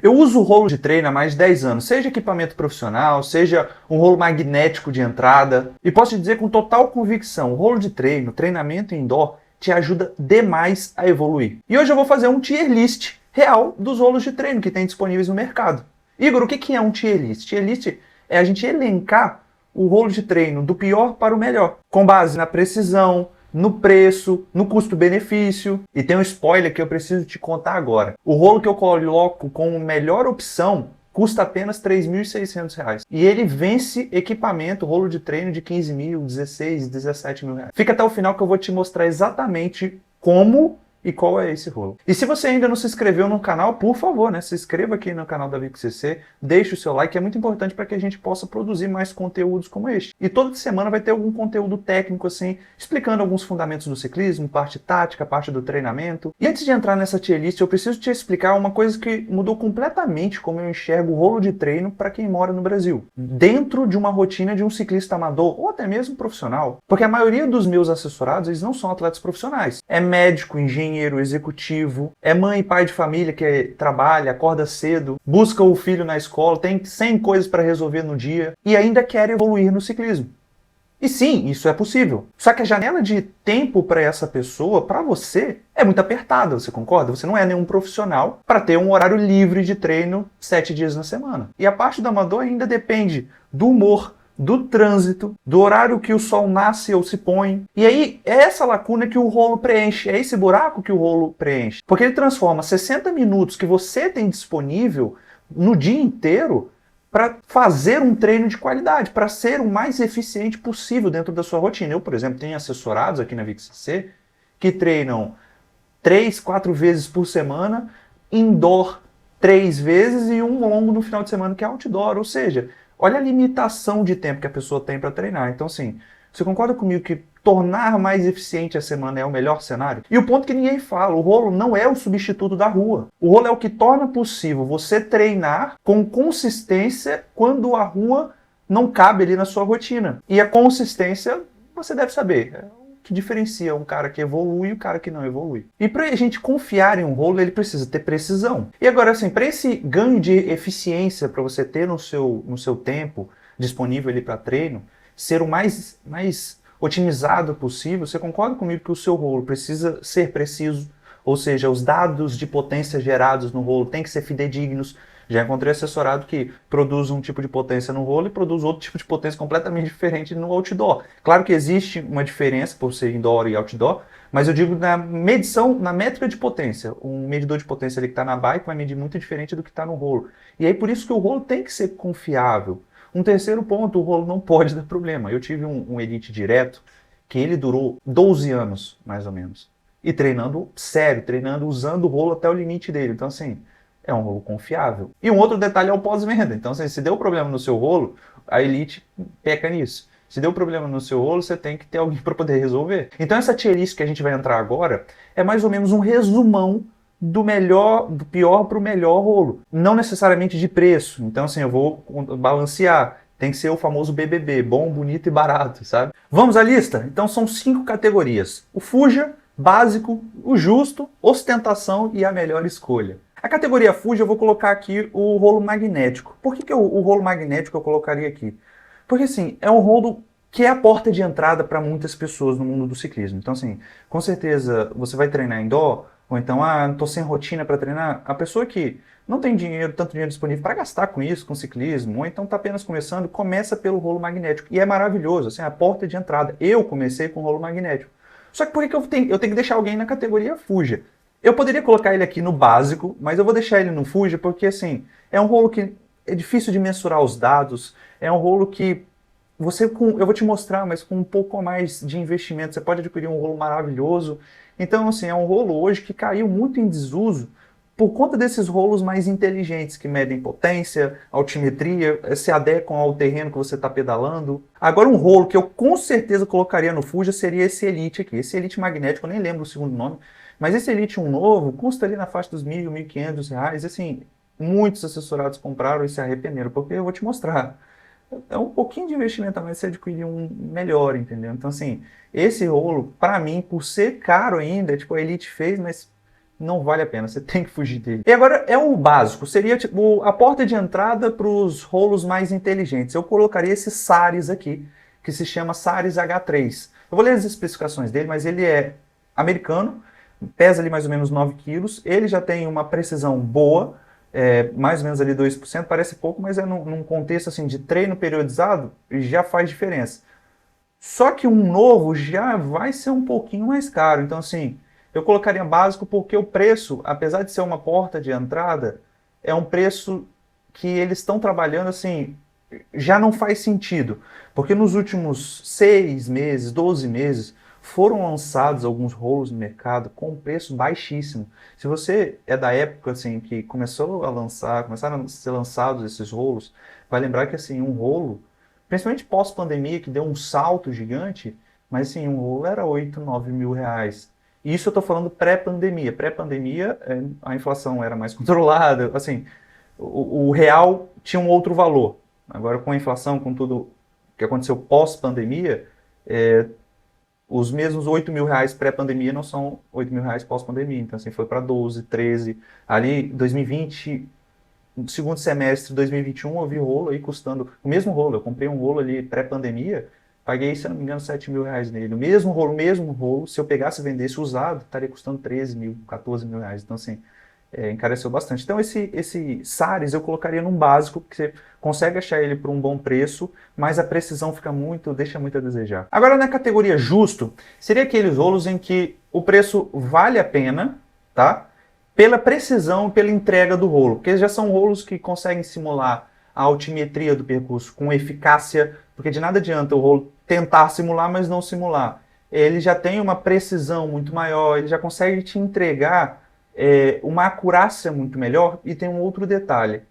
Eu uso rolo de treino há mais de 10 anos, seja equipamento profissional, seja um rolo magnético de entrada. E posso te dizer com total convicção, o rolo de treino, treinamento indoor, te ajuda demais a evoluir. E hoje eu vou fazer um tier list real dos rolos de treino que tem disponíveis no mercado. Igor, o que é um tier list? Tier list é a gente elencar o rolo de treino do pior para o melhor, com base na precisão, no preço, no custo-benefício. E tem um spoiler que eu preciso te contar agora. O rolo que eu coloco como melhor opção custa apenas R$ 3.600. E ele vence equipamento, rolo de treino de 15 mil, 16, 17 mil reais. Fica até o final que eu vou te mostrar exatamente como e qual é esse rolo. E se você ainda não se inscreveu no canal, por favor, se inscreva aqui no canal da VicCC, deixe o seu like, é muito importante para que a gente possa produzir mais conteúdos como este. E toda semana vai ter algum conteúdo técnico assim, explicando alguns fundamentos do ciclismo, parte tática, parte do treinamento. E antes de entrar nessa tier list, eu preciso te explicar uma coisa que mudou completamente como eu enxergo o rolo de treino para quem mora no Brasil, dentro de uma rotina de um ciclista amador ou até mesmo profissional. Porque a maioria dos meus assessorados, eles não são atletas profissionais. É médico, engenheiro, executivo, é mãe e pai de família que trabalha, acorda cedo, busca o filho na escola, tem 100 coisas para resolver no dia e ainda quer evoluir no ciclismo. E sim, isso é possível. Só que a janela de tempo para essa pessoa, para você, é muito apertada, você concorda? Você não é nenhum profissional para ter um horário livre de treino 7 dias na semana. E a parte do amador ainda depende do humor, do trânsito, do horário que o sol nasce ou se põe. E aí, é essa lacuna que o rolo preenche, é esse buraco que o rolo preenche. Porque ele transforma 60 minutos que você tem disponível no dia inteiro para fazer um treino de qualidade, para ser o mais eficiente possível dentro da sua rotina. Eu, por exemplo, tenho assessorados aqui na VicCC que treinam 3, 4 vezes por semana, indoor 3 vezes e um longo no final de semana que é outdoor. Ou seja, olha a limitação de tempo que a pessoa tem para treinar. Então, assim, você concorda comigo que tornar mais eficiente a semana é o melhor cenário? E o ponto que ninguém fala, o rolo não é o substituto da rua. O rolo é o que torna possível você treinar com consistência quando a rua não cabe ali na sua rotina. E a consistência, você deve saber, que diferencia um cara que evolui e o cara que não evolui. E para a gente confiar em um rolo, ele precisa ter precisão. E agora, assim, para esse ganho de eficiência, para você ter no seu tempo disponível ali para treino, ser o mais otimizado possível, você concorda comigo que o seu rolo precisa ser preciso? Ou seja, os dados de potência gerados no rolo têm que ser fidedignos. Já encontrei assessorado que produz um tipo de potência no rolo e produz outro tipo de potência completamente diferente no outdoor. Claro que existe uma diferença por ser indoor e outdoor, mas eu digo na medição, na métrica de potência. Um medidor de potência ali que está na bike vai medir muito diferente do que está no rolo. E aí por isso que o rolo tem que ser confiável. Um terceiro ponto, o rolo não pode dar problema. Eu tive um Elite direto que ele durou 12 anos, mais ou menos. E treinando sério, treinando usando o rolo até o limite dele. Então assim, é um rolo confiável. E um outro detalhe é o pós-venda. Então, assim, se deu problema no seu rolo, a Elite peca nisso. Se deu problema no seu rolo, você tem que ter alguém para poder resolver. Então, essa tier list que a gente vai entrar agora é mais ou menos um resumão do melhor, do pior para o melhor rolo. Não necessariamente de preço. Então, assim, eu vou balancear. Tem que ser o famoso BBB, bom, bonito e barato, sabe? Vamos à lista? Então, são 5 categorias. O Fuja, básico, o justo, ostentação e a melhor escolha. A categoria Fuji eu vou colocar aqui o rolo magnético. Por que o rolo magnético eu colocaria aqui? Porque assim, é um rolo que é a porta de entrada para muitas pessoas no mundo do ciclismo. Então assim, com certeza você vai treinar indoor, ou então, não estou sem rotina para treinar. A pessoa que não tem dinheiro, tanto dinheiro disponível para gastar com isso, com ciclismo, ou então está apenas começando, começa pelo rolo magnético. E é maravilhoso, assim, a porta de entrada. Eu comecei com o rolo magnético. Só que por que eu tenho que deixar alguém na categoria Fuji? Eu poderia colocar ele aqui no básico, mas eu vou deixar ele no Fuji porque, assim, é um rolo que é difícil de mensurar os dados, é um rolo que eu vou te mostrar, mas com um pouco mais de investimento, você pode adquirir um rolo maravilhoso. Então, assim, é um rolo hoje que caiu muito em desuso por conta desses rolos mais inteligentes, que medem potência, altimetria, se adequam ao terreno que você está pedalando. Agora, um rolo que eu com certeza colocaria no Fuji seria esse Elite aqui, esse Elite magnético, eu nem lembro o segundo nome, mas esse Elite 1 novo custa ali na faixa dos R$ 1.000, R$ 1.500, assim, muitos assessorados compraram e se arrependeram, porque eu vou te mostrar. É um pouquinho de investimento a mais você adquirir um melhor, entendeu? Então, assim, esse rolo, para mim, por ser caro ainda, tipo, a Elite fez, mas não vale a pena, você tem que fugir dele. E agora é o básico, seria tipo a porta de entrada para os rolos mais inteligentes. Eu colocaria esse Saris aqui, que se chama Saris H3. Eu vou ler as especificações dele, mas ele é americano, pesa ali mais ou menos 9 quilos, ele já tem uma precisão boa, mais ou menos ali 2%, parece pouco, mas num contexto assim de treino periodizado, já faz diferença. Só que um novo já vai ser um pouquinho mais caro, então assim, eu colocaria básico porque o preço, apesar de ser uma porta de entrada, é um preço que eles estão trabalhando assim, já não faz sentido. Porque nos últimos 6 meses, 12 meses, foram lançados alguns rolos no mercado com um preço baixíssimo. Se você é da época assim que começaram a ser lançados esses rolos, vai lembrar que assim, um rolo, principalmente pós-pandemia, que deu um salto gigante, mas assim, um rolo era 8, 9 mil reais. Isso eu estou falando pré-pandemia. Pré-pandemia, a inflação era mais controlada, assim, o real tinha um outro valor. Agora, com a inflação, com tudo que aconteceu pós-pandemia, os mesmos 8 mil reais pré-pandemia não são 8 mil reais pós-pandemia. Então, assim, foi para 12, 13. Ali, 2020, no segundo semestre de 2021, eu vi rolo aí custando, o mesmo rolo, eu comprei um rolo ali pré-pandemia, paguei, se não me engano, 7 mil reais nele. O mesmo rolo, se eu pegasse e vendesse usado, estaria custando 13 mil, 14 mil reais. Então, assim, encareceu bastante. Então, esse Saris eu colocaria num básico, porque você consegue achar ele por um bom preço, mas a precisão deixa muito a desejar. Agora, na categoria justo, seria aqueles rolos em que o preço vale a pena, tá? Pela precisão, pela entrega do rolo, porque já são rolos que conseguem simular a altimetria do percurso com eficácia, porque de nada adianta o rolo tentar simular, mas não simular. Ele já tem uma precisão muito maior, ele já consegue te entregar uma acurácia muito melhor. E tem um outro detalhe.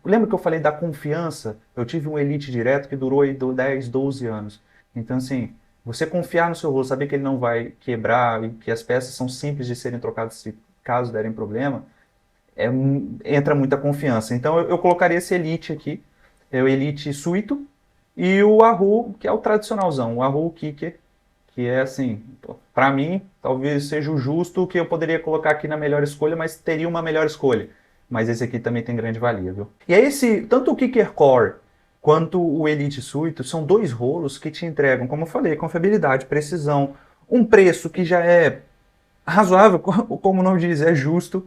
Lembra que eu falei da confiança? Eu tive um Elite direto que durou aí 10, 12 anos. Então, assim, você confiar no seu rolo, saber que ele não vai quebrar e que as peças são simples de serem trocadas se caso derem problema, entra muita confiança. Então, eu colocaria esse Elite aqui, o Elite Suito, e o Wahoo, que é o tradicionalzão, o Wahoo Kicker, que é assim, para mim, talvez seja o justo que eu poderia colocar aqui na melhor escolha, mas teria uma melhor escolha. Mas esse aqui também tem grande valia, viu? E aí, tanto o Kicker Core quanto o Elite Suito são dois rolos que te entregam, como eu falei, confiabilidade, precisão, um preço que já é razoável, como o nome diz, é justo.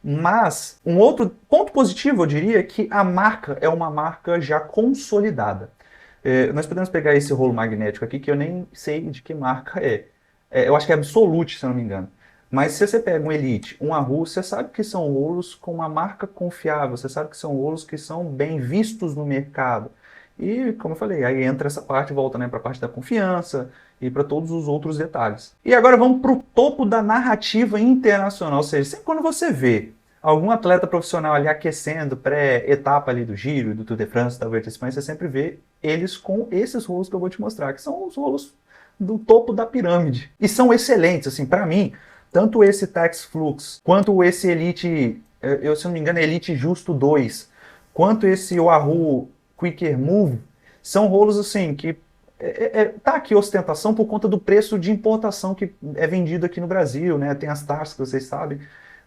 Mas um outro ponto positivo, eu diria, é que a marca é uma marca já consolidada. Nós podemos pegar esse rolo magnético aqui, que eu nem sei de que marca é. Eu acho que é Absolute, se eu não me engano. Mas se você pega um Elite, um Wahoo, você sabe que são rolos com uma marca confiável, você sabe que são rolos que são bem vistos no mercado. E, como eu falei, aí entra essa parte, volta, né, para a parte da confiança e para todos os outros detalhes. E agora vamos para o topo da narrativa internacional, ou seja, sempre quando você vê algum atleta profissional ali aquecendo pré-etapa ali do Giro, do Tour de France, da Vuelta à Espanha, você sempre vê eles com esses rolos que eu vou te mostrar, que são os rolos do topo da pirâmide. E são excelentes, assim, para mim, tanto esse Tax Flux, quanto esse Elite, se não me engano, Elite Justo 2, quanto esse Wahoo Quicker Move, são rolos assim que tá aqui ostentação por conta do preço de importação que é vendido aqui no Brasil, né? Tem as taxas que vocês sabem,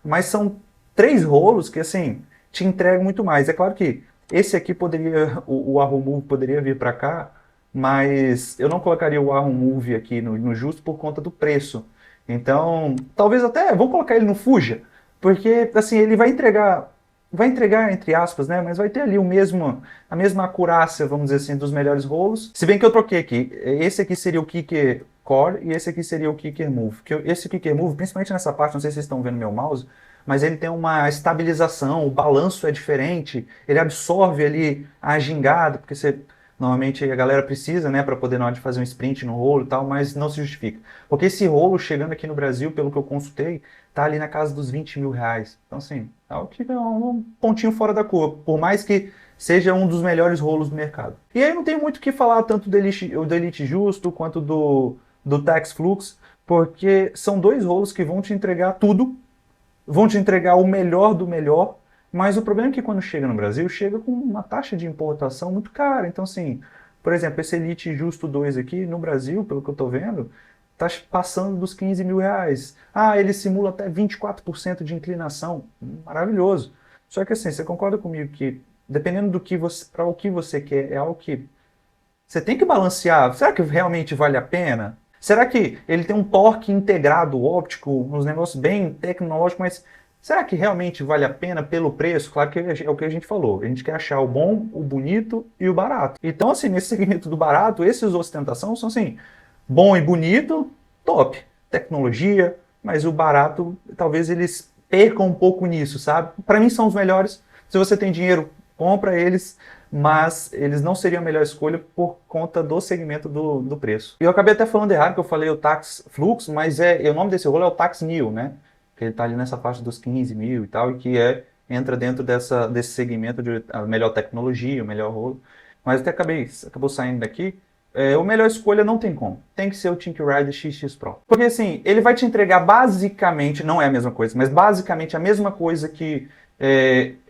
mas são 3 rolos que assim te entregam muito mais. É claro que esse aqui poderia, o Wahoo Move poderia vir para cá, mas eu não colocaria o Wahoo Move aqui no justo por conta do preço. Então, talvez até, vamos colocar ele no Fuja, porque assim ele vai entregar entre aspas, né? Mas vai ter ali a mesma acurácia, vamos dizer assim, dos melhores rolos. Se bem que eu troquei aqui. Esse aqui seria o Kicker Core e esse aqui seria o Kicker Move. Esse Kicker Move, principalmente nessa parte, não sei se vocês estão vendo meu mouse, mas ele tem uma estabilização, o balanço é diferente, ele absorve ali a gingada, porque normalmente a galera precisa, né, para poder na hora de fazer um sprint no rolo e tal, mas não se justifica. Porque esse rolo, chegando aqui no Brasil, pelo que eu consultei, tá ali na casa dos 20 mil reais. Então, assim, é um pontinho fora da curva, por mais que seja um dos melhores rolos do mercado. E aí não tem muito o que falar tanto do Elite Justo quanto do Tax Flux, porque são 2 rolos que vão te entregar tudo, vão te entregar o melhor do melhor, mas o problema é que quando chega no Brasil, chega com uma taxa de importação muito cara. Então, assim, por exemplo, esse Elite Justo 2 aqui, no Brasil, pelo que eu tô vendo, está passando dos 15 mil reais. Ah, ele simula até 24% de inclinação. Maravilhoso. Só que assim, você concorda comigo que, dependendo do que você, para o que você quer, é algo que você tem que balancear. Será que realmente vale a pena? Será que ele tem um torque integrado óptico, uns negócios bem tecnológicos, mas será que realmente vale a pena pelo preço? Claro que é o que a gente falou. A gente quer achar o bom, o bonito e o barato. Então, assim, nesse segmento do barato, esses ostentação são assim, bom e bonito, top. Tecnologia, mas o barato, talvez eles percam um pouco nisso, sabe? Para mim são os melhores. Se você tem dinheiro, compra eles, mas eles não seriam a melhor escolha por conta do segmento do preço. E eu acabei até falando errado, que eu falei o Tax Flux, mas o nome desse rolo é o Tax Neo, né? Que ele está ali nessa faixa dos 15 mil e tal, e que entra dentro desse segmento de a melhor tecnologia, o melhor rolo. Mas até acabou saindo daqui. A melhor escolha não tem como. Tem que ser o Tink Rider XX Pro. Porque assim, ele vai te entregar basicamente, não é a mesma coisa, mas basicamente a mesma coisa que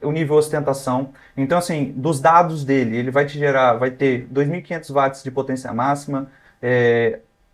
o nível ostentação. Então assim, dos dados dele, ele vai te gerar, vai ter 2.500 watts de potência máxima,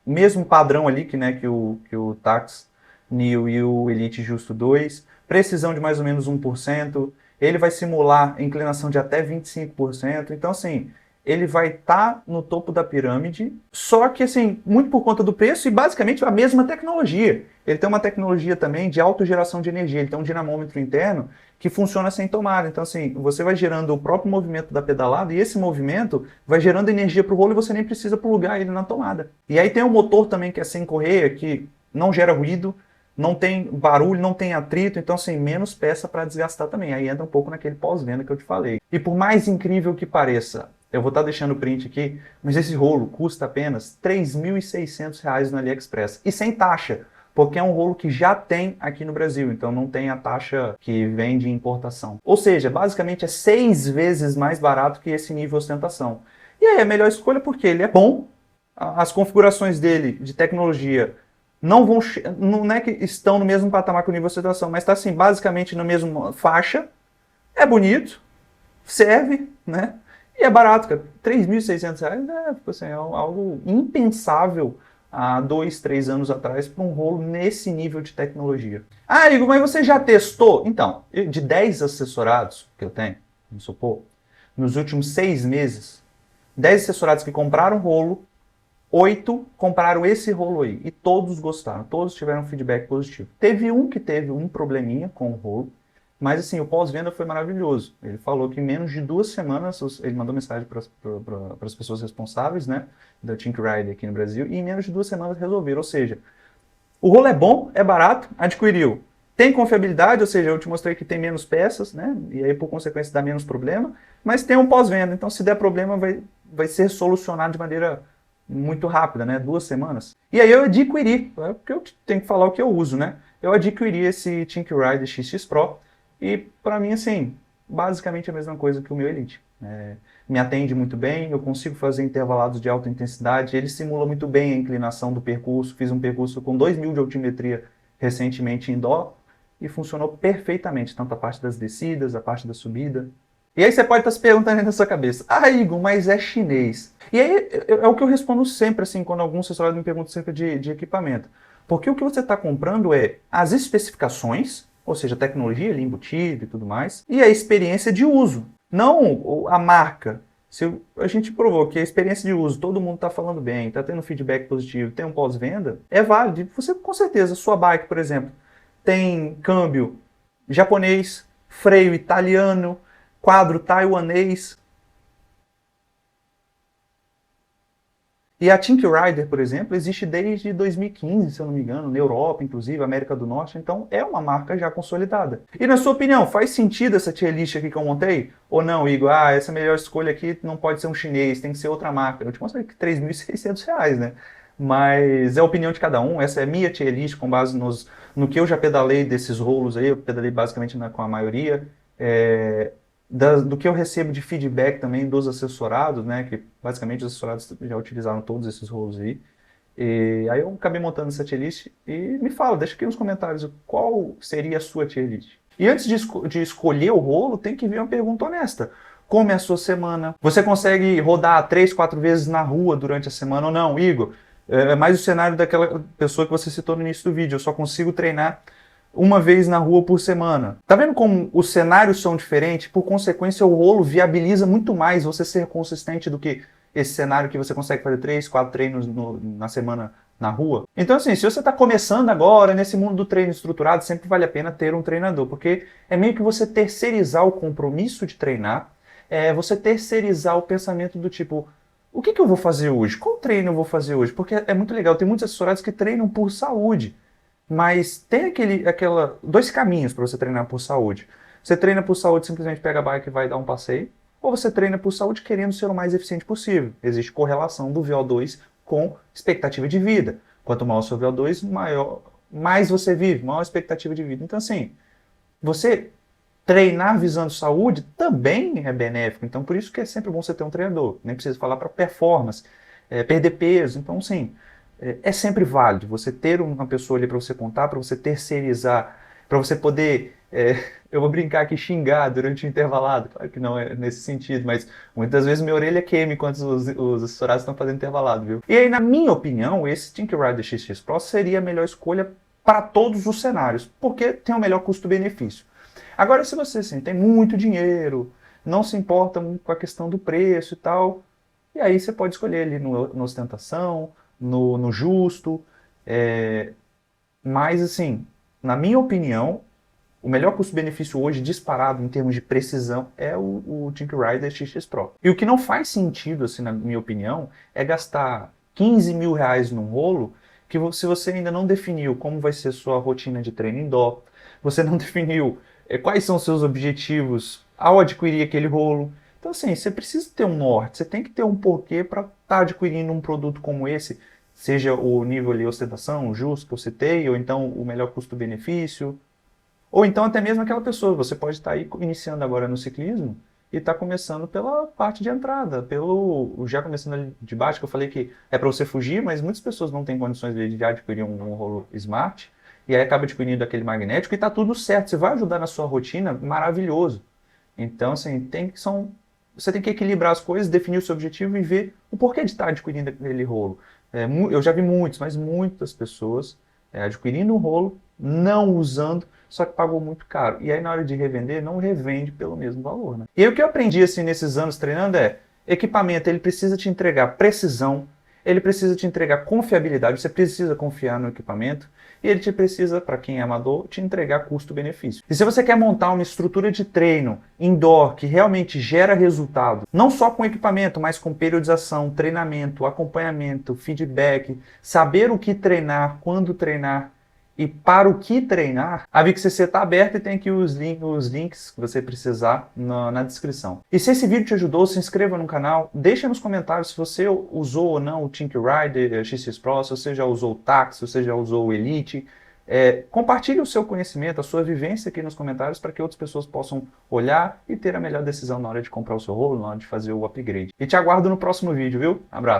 mesmo padrão ali que o Tax Neo e o Elite Justo 2, precisão de mais ou menos 1%, ele vai simular inclinação de até 25%, então assim, ele vai estar no topo da pirâmide, só que assim, muito por conta do preço e basicamente a mesma tecnologia. Ele tem uma tecnologia também de autogeração de energia, ele tem um dinamômetro interno que funciona sem tomada. Então assim, você vai gerando o próprio movimento da pedalada e esse movimento vai gerando energia para o rolo e você nem precisa plugar ele na tomada. E aí tem um motor também que é sem correia, que não gera ruído, não tem barulho, não tem atrito, então assim, menos peça para desgastar também. Aí entra um pouco naquele pós-venda que eu te falei. E por mais incrível que pareça, eu vou estar deixando o print aqui, mas esse rolo custa apenas R$ 3.600 no AliExpress. E sem taxa, porque é um rolo que já tem aqui no Brasil, então não tem a taxa que vem de importação. Ou seja, basicamente é 6 vezes mais barato que esse nível ostentação. E aí é a melhor escolha porque ele é bom, as configurações dele de tecnologia não é que estão no mesmo patamar que o nível ostentação, mas está assim, basicamente na mesma faixa, é bonito, serve, né? E é barato, cara. R$ 3.600 assim, é algo impensável há 2, 3 anos atrás para um rolo nesse nível de tecnologia. Ah, Igor, mas você já testou? Então, de 10 assessorados que eu tenho, vamos supor, nos últimos 6 meses, 10 assessorados que compraram rolo, 8 compraram esse rolo aí. E todos gostaram, todos tiveram feedback positivo. Teve um que teve um probleminha com o rolo, mas assim, o pós-venda foi maravilhoso. Ele falou que em menos de 2 semanas, ele mandou mensagem para as pessoas responsáveis, né, da Tink Rider aqui no Brasil, e em menos de 2 semanas resolveram. Ou seja, o rolo é bom, é barato, adquiriu. Tem confiabilidade, ou seja, eu te mostrei que tem menos peças, né, e aí por consequência dá menos problema, mas tem um pós-venda, então se der problema vai ser solucionado de maneira muito rápida, né, 2 semanas. E aí eu adquiri, porque eu tenho que falar o que eu uso, né, eu adquiri esse Tink Rider XX Pro, e para mim, assim, basicamente a mesma coisa que o meu Elite. Me atende muito bem, eu consigo fazer intervalados de alta intensidade, ele simula muito bem a inclinação do percurso. Fiz um percurso com 2.000 de altimetria recentemente indoor e funcionou perfeitamente, tanto a parte das descidas, a parte da subida. E aí você pode estar se perguntando na sua cabeça, ah, Igor, mas é chinês. E aí é o que eu respondo sempre, assim, quando algum assessorado me pergunta acerca de equipamento. Porque o que você está comprando é as especificações, ou seja, tecnologia ali embutida e tudo mais, e a experiência de uso, não a marca. Se a gente provou que a experiência de uso, todo mundo está falando bem, está tendo feedback positivo, tem um pós-venda, é válido. Você, com certeza, sua bike, por exemplo, tem câmbio japonês, freio italiano, quadro taiwanês. E a Tink Rider, por exemplo, existe desde 2015, se eu não me engano, na Europa, inclusive, América do Norte, então é uma marca já consolidada. E na sua opinião, faz sentido essa tier list aqui que eu montei? Ou não, Igor? Ah, essa melhor escolha aqui não pode ser um chinês, tem que ser outra marca. Eu te mostrei que R$ 3.600, né? Mas é a opinião de cada um, essa é a minha tier list com base no que eu já pedalei desses rolos aí, eu pedalei basicamente com a maioria. Do que eu recebo de feedback também dos assessorados, né, que basicamente os assessorados já utilizaram todos esses rolos aí. E aí eu acabei montando essa tier list e me fala, deixa aqui nos comentários qual seria a sua tier list. E antes de escolher o rolo, tem que vir uma pergunta honesta. Como é a sua semana? Você consegue rodar 3, 4 vezes na rua durante a semana ou não? Igor, É mais o cenário daquela pessoa que você citou no início do vídeo. Eu só consigo treinar uma vez na rua por semana. Tá vendo como os cenários são diferentes? Por consequência, o rolo viabiliza muito mais você ser consistente do que esse cenário que você consegue fazer 3, 4 treinos na semana na rua. Então, assim, se você está começando agora nesse mundo do treino estruturado, sempre vale a pena ter um treinador, porque é meio que você terceirizar o compromisso de treinar, você terceirizar o pensamento do tipo, o que eu vou fazer hoje? Qual treino eu vou fazer hoje? Porque é muito legal, tem muitos assessorados que treinam por saúde, mas tem dois caminhos para você treinar por saúde. Você treina por saúde, simplesmente pega a bike e vai dar um passeio, ou você treina por saúde querendo ser o mais eficiente possível. Existe correlação do VO2 com expectativa de vida. Quanto maior o seu VO2, mais você vive, maior a expectativa de vida. Então, assim, você treinar visando saúde também é benéfico. Então, por isso que é sempre bom você ter um treinador. Nem precisa falar para performance, perder peso. Então, sim, é sempre válido você ter uma pessoa ali para você contar, para você terceirizar, para você poder, eu vou brincar aqui, xingar durante o intervalado. Claro que não é nesse sentido, mas muitas vezes minha orelha queima enquanto os assessorados estão fazendo intervalado, viu? E aí, na minha opinião, esse Think Rider XX Pro seria a melhor escolha para todos os cenários, porque tem o melhor custo-benefício. Agora, se você assim, tem muito dinheiro, não se importa muito com a questão do preço e tal, e aí você pode escolher ali no ostentação, no justo, mas assim, na minha opinião, o melhor custo-benefício hoje, disparado em termos de precisão, é o Think Rider XX Pro. E o que não faz sentido, assim, na minha opinião, é gastar 15 mil reais num rolo que se você ainda não definiu como vai ser sua rotina de treino indoor, você não definiu quais são os seus objetivos ao adquirir aquele rolo. Então, assim, você precisa ter um norte, você tem que ter um porquê para estar adquirindo um produto como esse, seja o nível ali ostentação, o justo que eu citei, ou então o melhor custo-benefício, ou então até mesmo aquela pessoa, você pode estar aí iniciando agora no ciclismo e está começando pela parte de entrada, já começando ali de baixo, que eu falei que é para você fugir, mas muitas pessoas não têm condições de adquirir um rolo Smart, e aí acaba adquirindo aquele magnético e está tudo certo, você vai ajudar na sua rotina, maravilhoso. Então, assim, você tem que equilibrar as coisas, definir o seu objetivo e ver o porquê de estar adquirindo aquele rolo. Eu já vi muitos, mas muitas pessoas adquirindo um rolo, não usando, só que pagou muito caro. E aí na hora de revender, não revende pelo mesmo valor, né? E aí o que eu aprendi assim nesses anos treinando equipamento, ele precisa te entregar precisão, ele precisa te entregar confiabilidade, você precisa confiar no equipamento, e ele te precisa, para quem é amador, te entregar custo-benefício. E se você quer montar uma estrutura de treino indoor que realmente gera resultado, não só com equipamento, mas com periodização, treinamento, acompanhamento, feedback, saber o que treinar, quando treinar, e para o que treinar, a VixCC está aberta e tem aqui os links que você precisar na descrição. E se esse vídeo te ajudou, se inscreva no canal, deixa nos comentários se você usou ou não o Think Rider XX Pro, se você já usou o Tax, se você já usou o Elite. Compartilhe o seu conhecimento, a sua vivência aqui nos comentários para que outras pessoas possam olhar e ter a melhor decisão na hora de comprar o seu rolo, na hora de fazer o upgrade. E te aguardo no próximo vídeo, viu? Abraço!